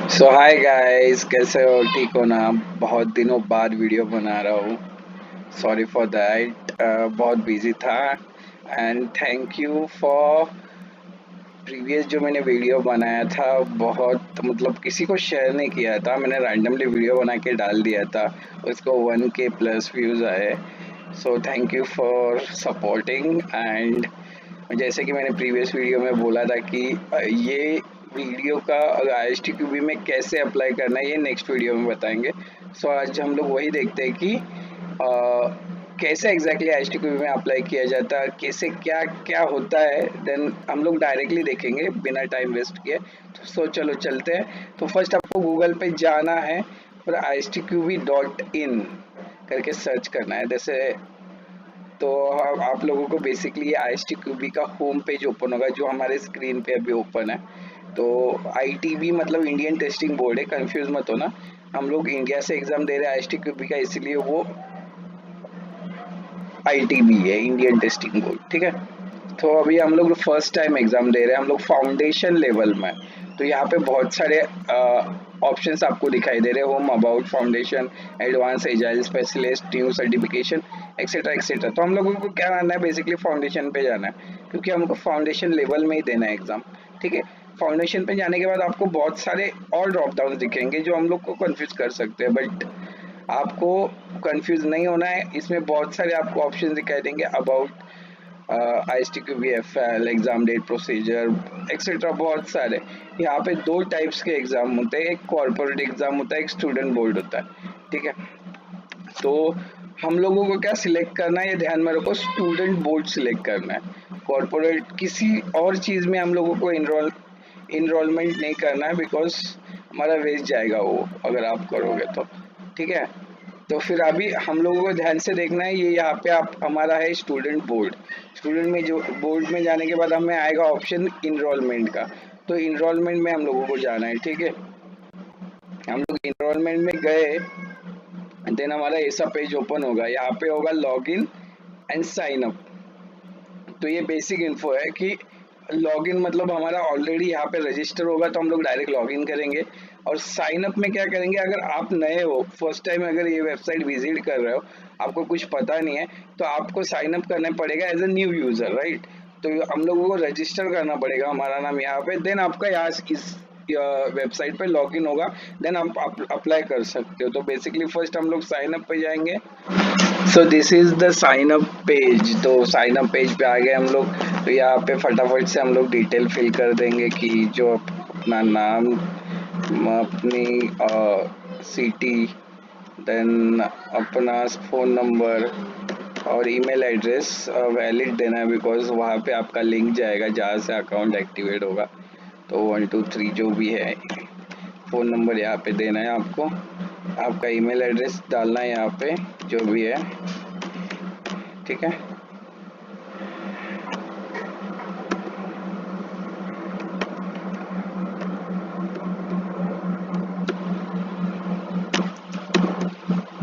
सो hi guys, कैसे हो? ठीक हो ना? बहुत दिनों बाद वीडियो बना रहा हूँ। सॉरी फॉर दैट, बहुत बिजी था। And thank you for previous जो मैंने वीडियो बनाया था, बहुत मतलब किसी को शेयर नहीं किया था, मैंने रैंडमली वीडियो बना के डाल दिया था। उसको 1K प्लस व्यूज़ आए। So thank you for supporting. And जैसे कि मैंने प्रीवियस वीडियो में बोला था कि ये वीडियो का ISTQB में कैसे अप्लाई करना है, ये नेक्स्ट वीडियो में बताएंगे। सो आज हम लोग वही देखते हैं कि कैसे एग्जैक्टली ISTQB में अप्लाई किया जाता है, कैसे क्या क्या होता है। देन हम लोग डायरेक्टली देखेंगे बिना टाइम वेस्ट किए। सो चलो चलते हैं। तो फर्स्ट आपको गूगल पे जाना है और ISTQB.in करके सर्च करना है। जैसे तो आप लोगों को बेसिकली ISTQB का होम पेज ओपन होगा, जो हमारे स्क्रीन पे अभी ओपन है। तो ITB मतलब इंडियन टेस्टिंग बोर्ड है, कंफ्यूज मत होना। हम लोग इंडिया से एग्जाम दे रहे हैं ISTQB का, इसलिए वो ITB है, इंडियन टेस्टिंग बोर्ड। ठीक है। तो अभी हम लोग फर्स्ट टाइम एग्जाम दे रहे हैं, हम लोग फाउंडेशन लेवल में। तो यहाँ पे बहुत सारे ऑप्शंस आपको दिखाई दे रहे हैं, home, about, foundation, advance, agile, specialist, new certification, etcetera etcetera. तो हम लोगों को क्या करना है, बेसिकली फाउंडेशन पे जाना है, क्योंकि हमको फाउंडेशन लेवल में ही देना है एग्जाम। ठीक है। फाउंडेशन पे जाने के बाद आपको बहुत सारे और ड्रॉप डाउन दिखेंगे जो हम लोग को कंफ्यूज कर सकते हैं, बट आपको कंफ्यूज नहीं होना है। इसमें बहुत सारे आपको ऑप्शन दिखाई देंगे, about, ISTQB, FL, exam date, procedure, etcetera, बहुत सारे। यहाँ पे दो टाइप्स के एग्जाम होते हैं, एक कॉर्पोरेट एग्जाम होता है, एक स्टूडेंट बोर्ड होता है। ठीक है। तो हम लोगों को क्या सिलेक्ट करना है, ये ध्यान में रखो, स्टूडेंट बोर्ड सिलेक्ट करना है। कॉर्पोरेट किसी और चीज़ में हम लोगों को इनरोलमेंट नहीं करना है, बिकॉज हमारा वेस्ट जाएगा वो अगर आप करोगे तो। ठीक है। तो फिर अभी हम लोगों को ध्यान से देखना है, ये यहाँ पे आप हमारा है स्टूडेंट बोर्ड। स्टूडेंट में जो बोर्ड में जाने के बाद हमें आएगा ऑप्शन इनरोलमेंट का। तो इनरोलमेंट में हम लोगों को जाना है। ठीक है। हम लोग इनरोलमेंट में गए, देन हमारा ऐसा पेज ओपन होगा, यहाँ पे होगा log in and sign up. तो ये बेसिक इन्फो है कि लॉगिन मतलब हमारा ऑलरेडी यहाँ पे रजिस्टर होगा, तो हम लोग डायरेक्ट लॉगिन करेंगे। और साइन अप में क्या करेंगे, अगर आप नए हो, फर्स्ट टाइम अगर ये वेबसाइट विजिट कर रहे हो, आपको कुछ पता नहीं है, तो आपको साइन अप करना पड़ेगा as a new user, right. तो हम लोगों को रजिस्टर करना पड़ेगा, हमारा नाम यहाँ पे, देन आपका यहाँ इस वेबसाइट पे लॉगिन होगा, देन आप अप्लाई कर सकते हो। तो बेसिकली फर्स्ट हम लोग साइन अप पे जाएंगे। So this is the sign up page. तो साइन अप पेज पे आ गए हम लोग। तो यहाँ पे फटाफट से हम लोग डिटेल फिल कर देंगे कि जो अपना नाम, अपनी सिटी, देन अपना फ़ोन नंबर और ईमेल एड्रेस वैलिड देना है, बिकॉज वहाँ पे आपका लिंक जाएगा जहाँ से अकाउंट एक्टिवेट होगा। तो 1 2 3 जो भी है, फ़ोन नंबर यहाँ पे देना है आपको, आपका ईमेल एड्रेस डालना है यहाँ पे, जो भी है। ठीक है।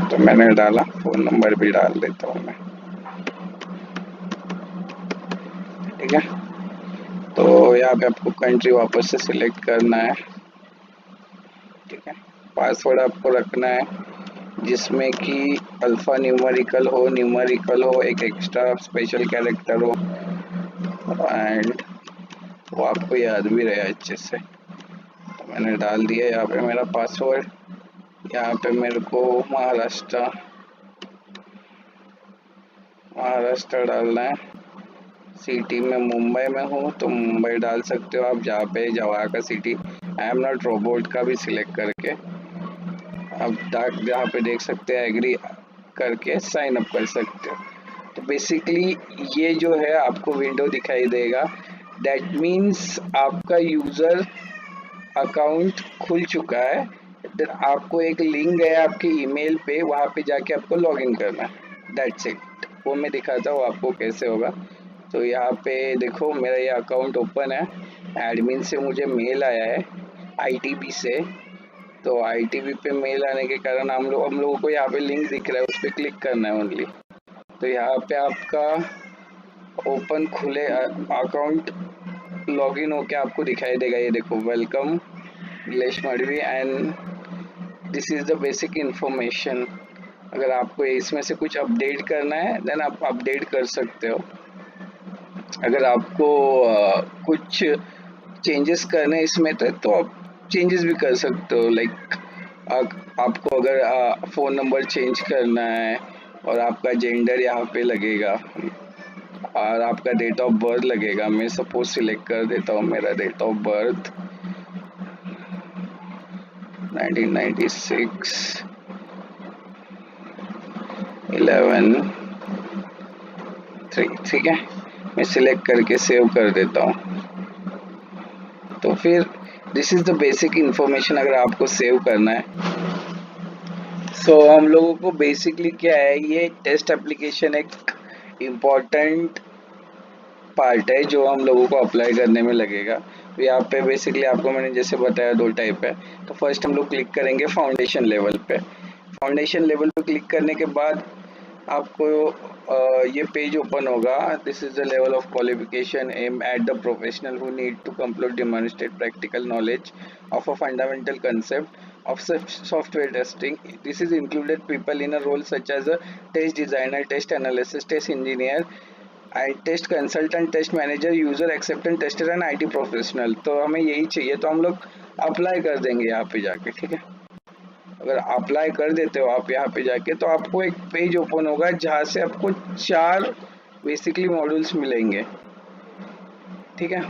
तो मैंने डाला, फ़ोन नंबर भी डाल देता हूँ मैं। ठीक है। तो यहाँ पे आपको कंट्री वापस से सिलेक्ट करना है। ठीक है। पासवर्ड आपको रखना है जिसमें कि अल्फ़ा न्यूमेरिकल हो, एक एक्स्ट्रा स्पेशल कैरेक्टर हो, एंड वो आपको याद भी रहे अच्छे से। तो मैंने डाल दिया यहाँ पे मेरा पासवर्ड। यहाँ पे मेरे को महाराष्ट्र डालना है। सिटी में मुंबई में हूँ तो मुंबई डाल सकते हो आप, जहाँ पे जवाहर का city, I am not robot का भी सिलेक्ट करके अब जहाँ पे देख सकते हैं एग्री करके साइन अप कर सकते हो। तो बेसिकली ये जो है आपको विंडो दिखाई देगा, दैट मीन्स आपका यूज़र अकाउंट खुल चुका है। देन आपको एक लिंक है आपके ईमेल पे, वहाँ पे जाके आपको लॉगिन करना है, दैट्स इट। वो मैं दिखाता हूँ आपको कैसे होगा। तो यहाँ पे देखो मेरा ये अकाउंट ओपन है, एडमिन से मुझे मेल आया है ITB से। तो ITB पे मेल आने के कारण हम लोगों को यहाँ पे लिंक दिख रहा है, उस पर क्लिक करना है ओनली। तो यहाँ पे आपका ओपन खुले अकाउंट लॉगिन होके आपको दिखाई देगा, ये देखो, welcome Nilesh Madavi and this is the basic information. अगर आपको इसमें से कुछ अपडेट करना है देन आप अपडेट कर सकते हो। अगर आपको कुछ चेंजेस करने हैं इसमें तो आप चेंजेस भी कर सकते हो। लाइक आपको अगर फ़ोन नंबर चेंज करना है और आपका जेंडर यहाँ पे लगेगा और आपका डेट ऑफ बर्थ लगेगा। मैं सपोज सिलेक्ट कर देता हूँ मेरा डेट ऑफ बर्थ 1996 11 3, ठीक है। मैं सिलेक्ट करके सेव कर देता हूँ। तो फिर this is the basic information अगर आपको सेव करना है। सो हम लोगों को बेसिकली क्या है, ये टेस्ट एप्लीकेशन एक इम्पॉर्टेंट पार्ट है जो हम लोगों को अप्लाई करने में लगेगा। तो यहाँ पे बेसिकली आपको मैंने जैसे बताया 2 टाइप है। तो फर्स्ट हम लोग क्लिक करेंगे फाउंडेशन लेवल पे। फाउंडेशन लेवल पे क्लिक करने के बाद आपको ये पेज ओपन होगा। This is the level of qualification aimed at the professional who need to complete demonstrate practical knowledge of a fundamental concept of software testing. This is included people in a role such as a test designer, test analyst, test engineer, and test consultant, test manager, user acceptance tester and IT professional. तो हमें यही चाहिए, तो हम लोग apply कर देंगे यहाँ पे जाके, ठीक है। अगर अप्लाई कर देते हो आप यहाँ पे जाके तो आपको एक पेज ओपन होगा जहाँ से आपको 4 बेसिकली मॉड्यूल्स मिलेंगे, ठीक है।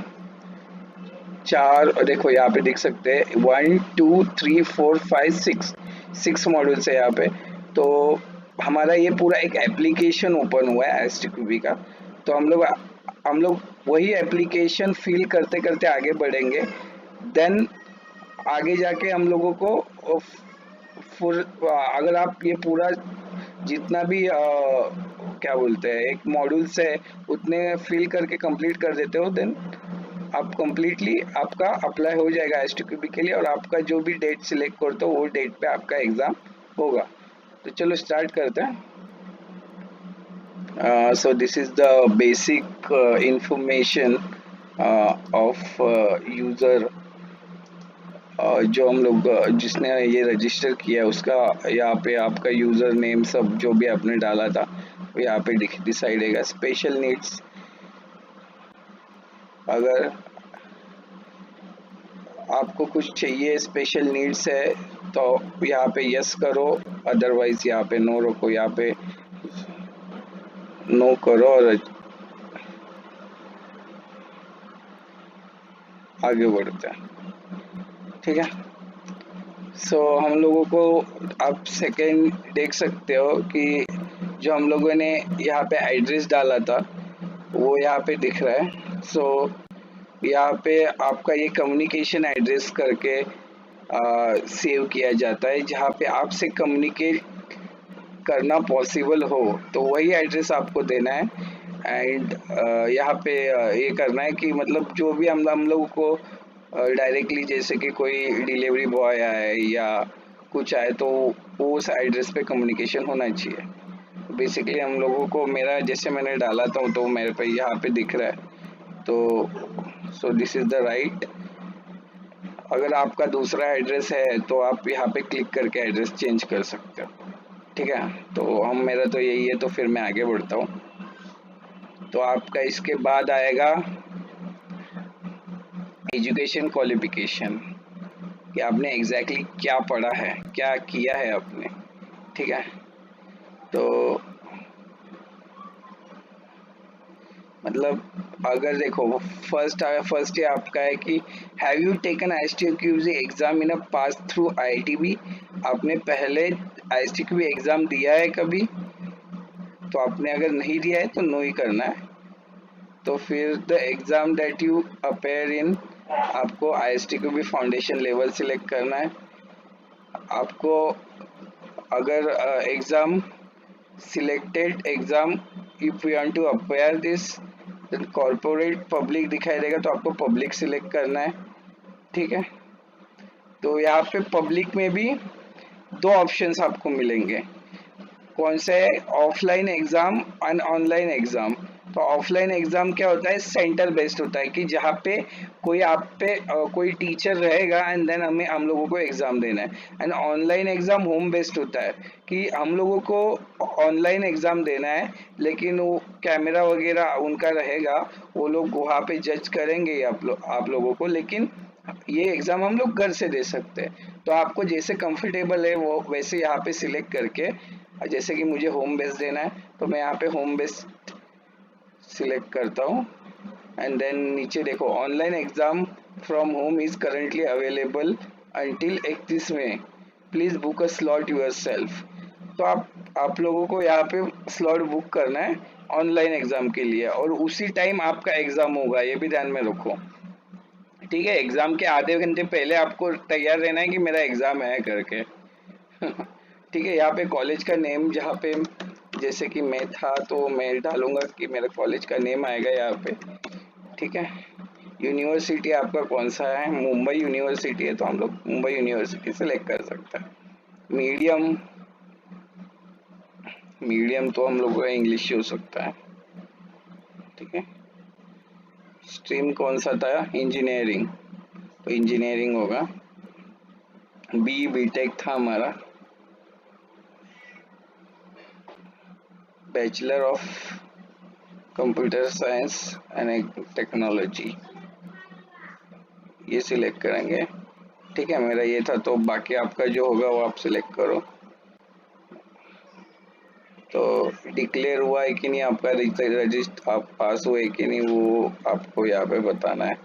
4 देखो यहाँ पे देख सकते हैं 1 2 3 4 5 6 मॉड्यूल्स है यहाँ पे। तो हमारा ये पूरा एक एप्लीकेशन ओपन हुआ है STQB का। तो हम लोग वही एप्लीकेशन फिल करते करते आगे बढ़ेंगे। देन आगे जाके हम लोगों को अगर आप ये पूरा जितना भी क्या बोलते हैं एक मॉड्यूल्स है उतने फिल करके कंप्लीट कर देते हो, देन आप कंप्लीटली आपका अप्लाई हो जाएगा STQB के लिए। और आपका जो भी डेट सिलेक्ट करते हो वो डेट पे आपका एग्ज़ाम होगा। तो चलो स्टार्ट करते हैं। सो this is the basic information of user. जो हम लोग जिसने ये रजिस्टर किया है उसका यहाँ पे आपका यूज़र नेम सब जो भी आपने डाला था वो यहाँ पे डिसाइड होगा। स्पेशल नीड्स, अगर आपको कुछ चाहिए स्पेशल नीड्स है तो यहाँ पे यस करो, अदरवाइज यहाँ पे नो रखो। यहाँ पे नो करो और आगे बढ़ते हैं, ठीक है। सो हम लोगों को आप सेकेंड देख सकते हो कि जो हम लोगों ने यहाँ पे एड्रेस डाला था वो यहाँ पे दिख रहा है। सो यहाँ पे आपका ये कम्युनिकेशन एड्रेस करके सेव किया जाता है, जहाँ पे आपसे कम्युनिकेट करना पॉसिबल हो तो वही एड्रेस आपको देना है। एंड यहाँ पे ये करना है कि मतलब जो भी हम लोगों को डायरेक्टली जैसे कि कोई डिलीवरी बॉय आए या कुछ आए तो वो उस एड्रेस पे कम्युनिकेशन होना चाहिए। बेसिकली हम लोगों को मेरा जैसे मैंने डाला था तो मेरे पे यहाँ पे दिख रहा है। तो सो दिस इज़ द राइट। अगर आपका दूसरा एड्रेस है तो आप यहाँ पे क्लिक करके एड्रेस चेंज कर सकते हो, ठीक है। तो मेरा तो यही है, तो फिर मैं आगे बढ़ता हूँ। तो आपका इसके बाद आएगा एजुकेशन क्वालिफिकेशन, कि आपने एग्जैक्टली क्या पढ़ा है, क्या किया है आपने, ठीक है। तो मतलब अगर देखो फर्स्ट ये आपका है कि have you taken STQB exam in a pass through IITB। आपने पहले STQB एग्जाम दिया है कभी? तो आपने अगर नहीं दिया है तो नो ही करना है। तो फिर the exam that you appear in, आपको STQB फाउंडेशन लेवल सिलेक्ट करना है। आपको अगर exam selected exam if you want to appear this corporate public दिखाई देगा तो आपको पब्लिक सिलेक्ट करना है, ठीक है। तो यहाँ पे पब्लिक में भी 2 ऑप्शंस आपको मिलेंगे। कौन से? Offline exam and online exam. तो ऑफलाइन एग्जाम क्या होता है, सेंटर बेस्ड होता है कि जहाँ पे कोई आप पे कोई टीचर रहेगा एंड देन हम लोगों को एग्जाम देना है। And online exam home based होता है कि हम लोगों को ऑनलाइन एग्जाम देना है, लेकिन वो कैमरा वगैरह उनका रहेगा, वो लोग वहाँ पे जज करेंगे आप लोगों को, लेकिन ये एग्जाम हम लोग घर से दे सकते हैं। तो आपको जैसे कंफर्टेबल है वो वैसे यहाँ पे सिलेक्ट करके, जैसे कि मुझे होम बेस्ड देना है तो मैं यहाँ पे होम बेस्ड सिलेक्ट करता हूँ। एंड देन नीचे देखो, online exam from home is currently available until 31 May, please book a slot yourself. तो आप लोगों को यहाँ पे स्लॉट बुक करना है ऑनलाइन एग्जाम के लिए, और उसी टाइम आपका एग्जाम होगा, ये भी ध्यान में रखो। ठीक है, एग्जाम के आधे घंटे पहले आपको तैयार रहना है कि मेरा एग्जाम है करके। ठीक है, यहाँ पे कॉलेज का नेम, जहाँ पे जैसे कि मैं था तो मैं डालूंगा कि मेरा कॉलेज का नेम आएगा यहाँ पे। ठीक है, यूनिवर्सिटी आपका कौन सा है, मुंबई यूनिवर्सिटी है तो हम लोग मुंबई यूनिवर्सिटी सेलेक्ट कर सकते हैं। मीडियम, मीडियम तो हम लोग का इंग्लिश हो सकता है। ठीक है, स्ट्रीम कौन सा था, इंजीनियरिंग, तो इंजीनियरिंग होगा। बीटेक था हमारा, bachelor of computer science and technology, ये सिलेक्ट करेंगे। ठीक है, मेरा ये था, तो बाकी आपका जो होगा वो आप सिलेक्ट करो। तो डिक्लेयर हुआ है कि नहीं आपका रजिस्टर, आप पास हुए कि नहीं वो आपको यहाँ पे बताना है,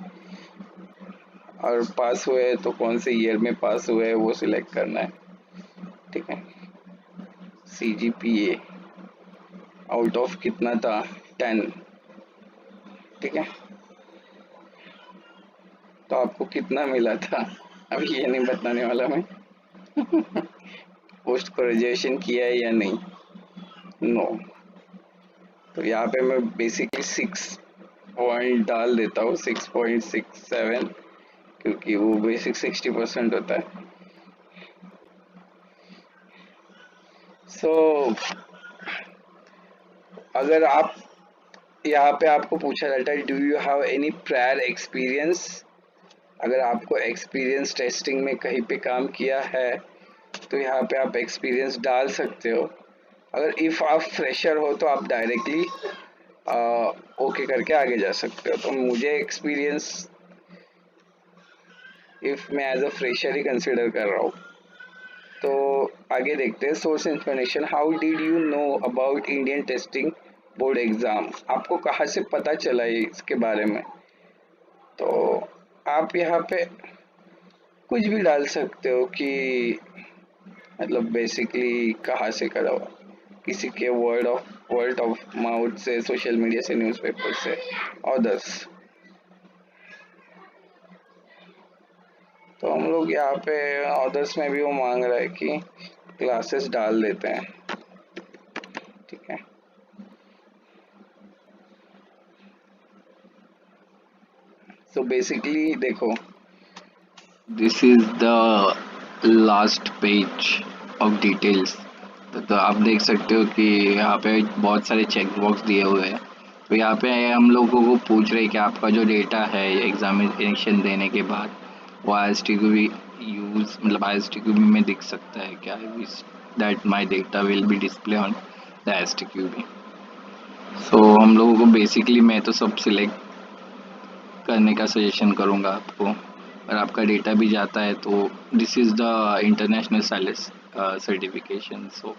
और पास हुए तो कौन से ईयर में पास हुए वो सिलेक्ट करना है। ठीक है, CGPA आउट ऑफ कितना था, 10। ठीक है, तो आपको कितना मिला था अभी ये नहीं बताने वाला मैं। पोस्ट ग्रेजुएशन किया है या नहीं, नो। तो यहाँ पे मैं बेसिकली 6 पॉइंट डाल देता हूँ, 6.67, क्योंकि वो बेसिक 60% होता है। सो अगर आप यहाँ पे आपको पूछा जाता है do you have any prior experience, अगर आपको एक्सपीरियंस टेस्टिंग में कहीं पे काम किया है तो यहाँ पे आप एक्सपीरियंस डाल सकते हो। अगर इफ़ आप फ्रेशर हो तो आप डायरेक्टली ओके करके आगे जा सकते हो। तो मुझे एक्सपीरियंस, इफ़ मैं एज अ फ्रेशर ही कंसिडर कर रहा हूँ। तो आगे देखते हैं, source information, how did you know about Indian testing board exam, आपको कहाँ से पता चला है इसके बारे में। तो आप यहाँ पे कुछ भी डाल सकते हो कि मतलब बेसिकली कहाँ से करा हुआ, किसी के वर्ड ऑफ माउथ से, सोशल मीडिया से, न्यूज़पेपर से, अदर्स। तो हम लोग यहाँ पे अदर्स में भी वो मांग रहा है कि क्लासेस डाल देते हैं। ठीक है, सो बेसिकली देखो, this is the last page of details. तो आप देख सकते हो कि यहाँ पे बहुत सारे चेक बॉक्स दिए हुए हैं। तो यहाँ पे हम लोगों को पूछ रहे हैं कि आपका जो डेटा है एग्जामिनेशन देने के बाद वो ISTQB यूज, मतलब ISTQB में दिख सकता है क्या, that my data will be display on the ISTQB। सो हम लोगों को बेसिकली, मैं तो सब सिलेक्ट करने का सजेशन करूँगा आपको। अगर आपका डेटा भी जाता है तो this is the international silence certification, so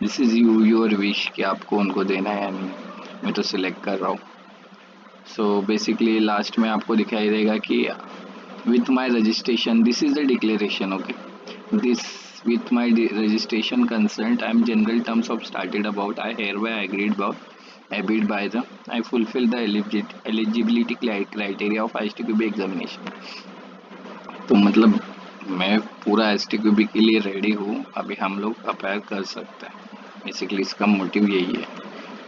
this is your wish कि आपको उनको देना है या नहीं। मैं तो सिलेक्ट कर रहा हूँ। सो बेसिकली लास्ट में आपको दिखाई देगा कि with my registration, this is the declaration, okay, this with my registration consent, I am general terms of started about, I hereby agreed about abide by the, I fulfill the eligibility criteria of ISTQB examination। तो मतलब मैं पूरा ISTQB के लिए ready हूँ, अभी हम लोग अप्लाई कर सकते हैं। बेसिकली इसका मोटिव यही है।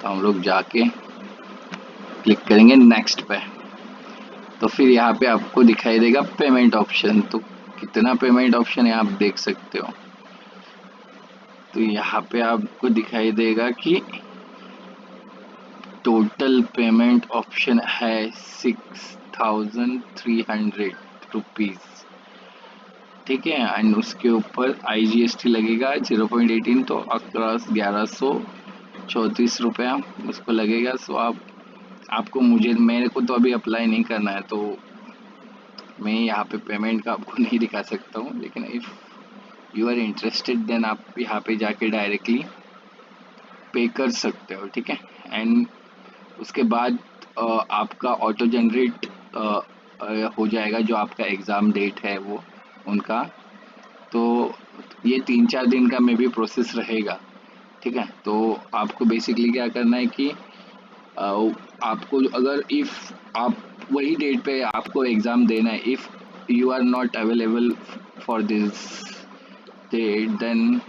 तो हम लोग जाके क्लिक करेंगे नेक्स्ट पे, तो फिर यहाँ पे आपको दिखाई देगा पेमेंट ऑप्शन। तो कितना पेमेंट ऑप्शन है आप देख सकते हो। तो यहाँ पे आपको दिखाई देगा कि टोटल पेमेंट ऑप्शन है 6,300 रुपीज़, ठीक है। एंड उसके ऊपर IGST लगेगा 0.18, तो अक्रॉस 1134 रुपया उसको लगेगा। सो आपको मेरे को तो अभी अप्लाई नहीं करना है, तो मैं यहाँ पे पेमेंट का आपको नहीं दिखा सकता हूँ, लेकिन if you are interested then आप यहाँ पे जाके डायरेक्टली पे कर सकते हो, ठीक है। एंड उसके बाद आपका ऑटो जनरेट हो जाएगा जो आपका एग्ज़ाम डेट है वो उनका। तो ये 3-4 दिन का मे भी प्रोसेस रहेगा, ठीक है। तो आपको बेसिकली क्या करना है कि आपको अगर इफ़ आप वही डेट पे आपको एग्ज़ाम देना है, if you are not available for this date, then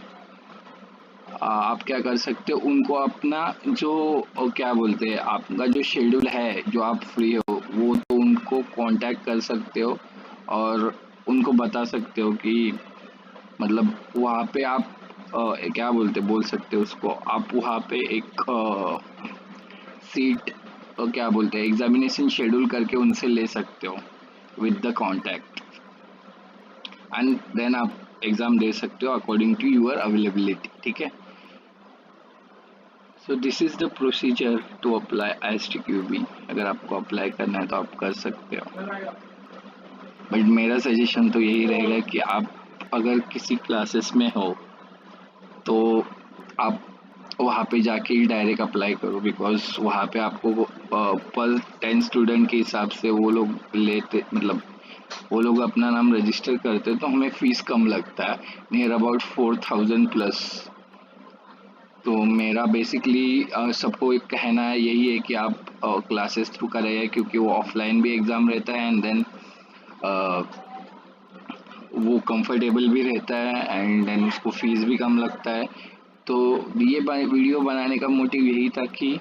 आप क्या कर सकते हो, उनको अपना जो क्या बोलते हैं, आपका जो शेड्यूल है जो आप फ्री हो वो तो उनको कांटेक्ट कर सकते हो और उनको बता सकते हो कि मतलब वहाँ पे आप क्या बोल सकते हो उसको, आप वहाँ पे एक सीट क्या बोलते हैं एग्जामिनेशन शेड्यूल करके उनसे ले सकते हो with the contact, and then आप एग्ज़ाम दे सकते हो अकॉर्डिंग टू यूर अवेलेबिलिटी, ठीक है। So this is the procedure to apply ISTQB। अगर आपको अप्लाई करना है तो आप कर सकते हो, बट मेरा सजेशन तो यही रहेगा कि आप अगर किसी क्लासेस में हो तो आप वहाँ पे जाके ही डायरेक्ट अप्लाई करो, बिकॉज वहाँ पे आपको पर 10 स्टूडेंट के हिसाब से वो लोग लेते, मतलब वो लोग अपना नाम रजिस्टर करते, तो हमें फ़ीस कम लगता है, नियर अबाउट 4,000 प्लस। तो मेरा बेसिकली सबको एक कहना है यही है कि आप क्लासेस थ्रू करें, क्योंकि वो ऑफलाइन भी एग्ज़ाम रहता है एंड देन वो कंफर्टेबल भी रहता है एंड देन उसको फीस भी कम लगता है। तो ये वीडियो बनाने का मोटिव यही था कि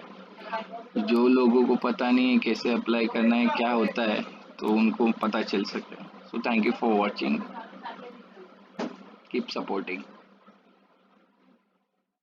जो लोगों को पता नहीं है कैसे अप्लाई करना है क्या होता है, तो उनको पता चल सके। So thank you for watching, keep supporting.